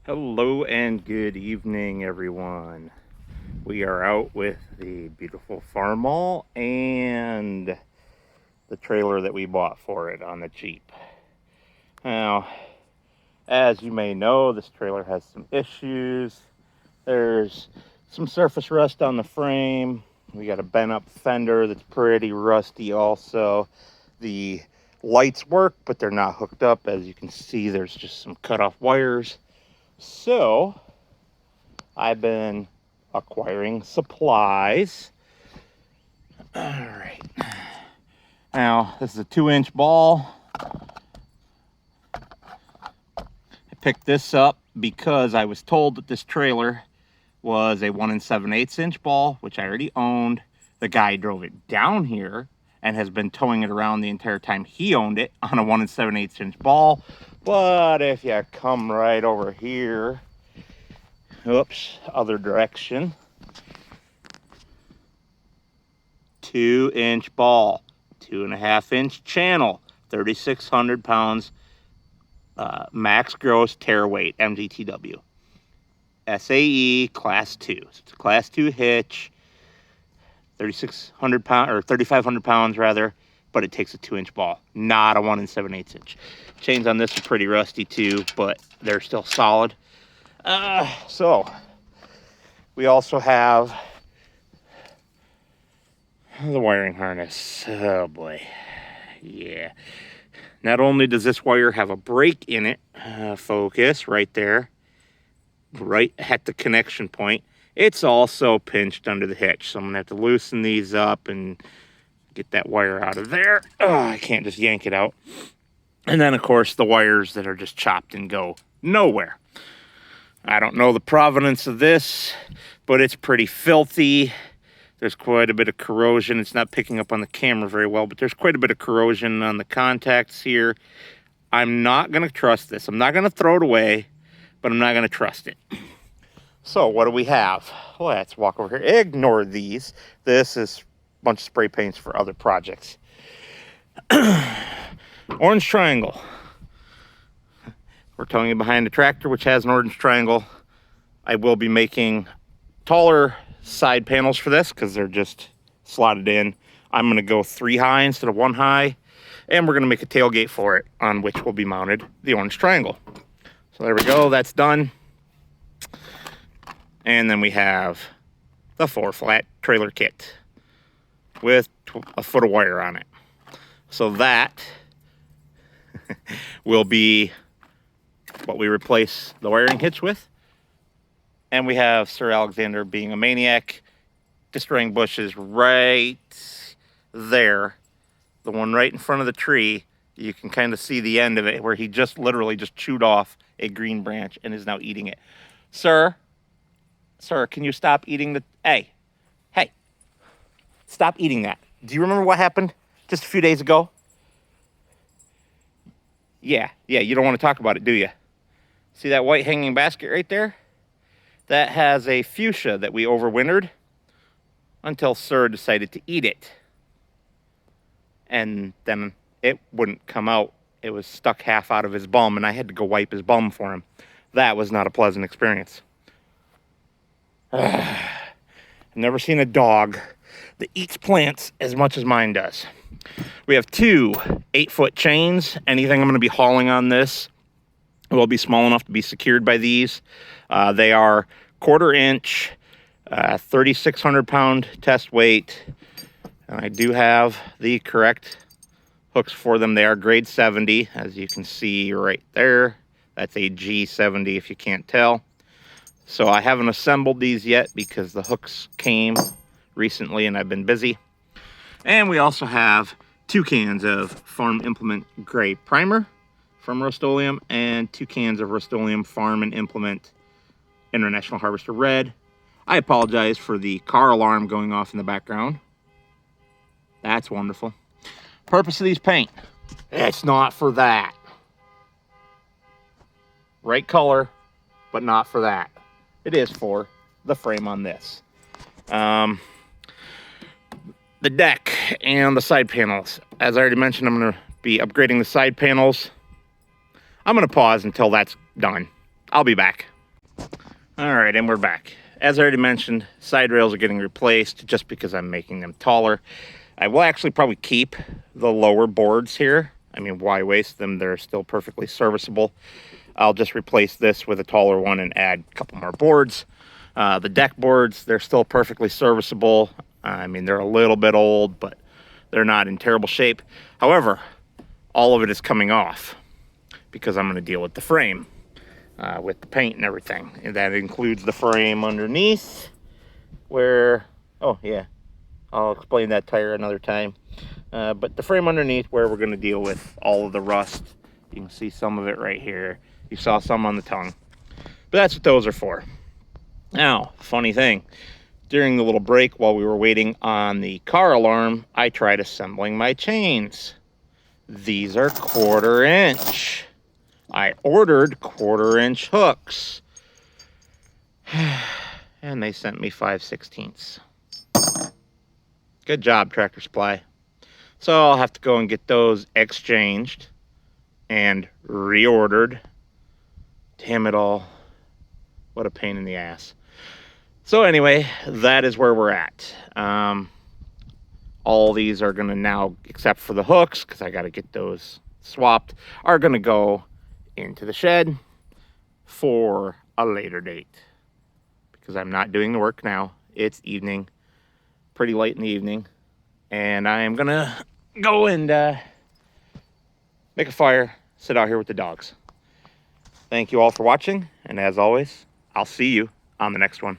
Hello and good evening, everyone. We are out with the beautiful Farmall and the trailer that we bought for it on the cheap. Now, as you may know, this trailer has some issues. There's some surface rust on the frame. We got a bent up fender that's pretty rusty also. The lights work, but they're not hooked up. As you can see, there's just some cut off wires. So I've been acquiring supplies. All right. Now, this is a 2-inch ball. I picked this up because I was told that this trailer was a 1 7/8 inch ball, which I already owned. The guy drove it down here and has been towing it around the entire time he owned it on a 1 7/8 inch ball. But if you come right over here, oops, other direction, 2-inch ball, 2.5-inch channel, 3,600 pounds, max gross tear weight, MGTW. SAE class 2. So it's a class 2 hitch, 3,600 pounds, or 3,500 pounds rather, but it takes a 2-inch ball, not a 1 7/8 inch. Chains on this are pretty rusty too, but they're still solid. So we also have the wiring harness. Oh boy, yeah. Not only does this wire have a break in it, focus right there, right at the connection point, it's also pinched under the hitch. So I'm gonna have to loosen these up and get that wire out of there. Oh, I can't just yank it out. And then of course the wires that are just chopped and go nowhere. I don't know the provenance of this, but it's pretty filthy. There's quite a bit of corrosion. It's not picking up on the camera very well, but there's quite a bit of corrosion on the contacts here. I'm not gonna trust this. I'm not gonna throw it away, but I'm not gonna trust it. So what do we have? Let's walk over here. Ignore these. This is a bunch of spray paints for other projects. Orange triangle. We're towing it behind the tractor, which has an orange triangle. I will be making taller side panels for this because they're just slotted in. I'm going to go 3 high instead of 1 high, and we're going to make a tailgate for it on which will be mounted the orange triangle. So there we go, that's done. And then we have the 4-flat trailer kit with a foot of wire on it. So that will be what we replace the wiring hitch with. And we have Sir Alexander being a maniac, destroying bushes right there. The one right in front of the tree. You can kind of see the end of it where he just literally just chewed off a green branch and is now eating it. Sir, can you stop eating the... Hey, stop eating that. Do you remember what happened just a few days ago? Yeah, you don't want to talk about it, do you? See that white hanging basket right there? That has a fuchsia that we overwintered until Sir decided to eat it. And then it wouldn't come out. It was stuck half out of his bum, and I had to go wipe his bum for him. That was not a pleasant experience. I've never seen a dog that eats plants as much as mine does. We have 2 8-foot chains. Anything I'm going to be hauling on this will be small enough to be secured by these. They are 1/4 inch, 3,600 pound test weight. And I do have the correct hooks for them. They are grade 70, as you can see right there. That's a G70 if you can't tell. So I haven't assembled these yet because the hooks came recently and I've been busy. And we also have 2 cans of Farm Implement Gray Primer from Rust-Oleum and 2 cans of Rust-Oleum Farm and Implement International Harvester Red. I apologize for the car alarm going off in the background. That's wonderful. Purpose of these paint. It's not for that. Right color, but not for that. It is for the frame on this. The deck and the side panels. As I already mentioned, I'm going to be upgrading the side panels. I'm going to pause until that's done. I'll be back. All right, and we're back. As I already mentioned, side rails are getting replaced just because I'm making them taller. I will actually probably keep the lower boards here. I mean, why waste them? They're still perfectly serviceable. I'll just replace this with a taller one and add a couple more boards. The deck boards, they're still perfectly serviceable. I mean, they're a little bit old, but they're not in terrible shape. However, all of it is coming off because I'm going to deal with the frame, with the paint and everything. And that includes the frame underneath where, oh yeah, I'll explain that tire another time. But the frame underneath where we're going to deal with all of the rust. You can see some of it right here. You saw some on the tongue. But that's what those are for. Now, funny thing, during the little break while we were waiting on the car alarm, I tried assembling my chains. These are 1/4 inch. I ordered 1/4 inch hooks. And they sent me 5/16. Good job, Tractor Supply. So I'll have to go and get those exchanged and reordered. Damn it all. What a pain in the ass. So anyway, that is where we're at. All these are going to now, except for the hooks, because I got to get those swapped, are going to go into the shed for a later date. Because I'm not doing the work now. It's evening, pretty late in the evening. And I am going to go and make a fire, sit out here with the dogs. Thank you all for watching. And as always, I'll see you on the next one.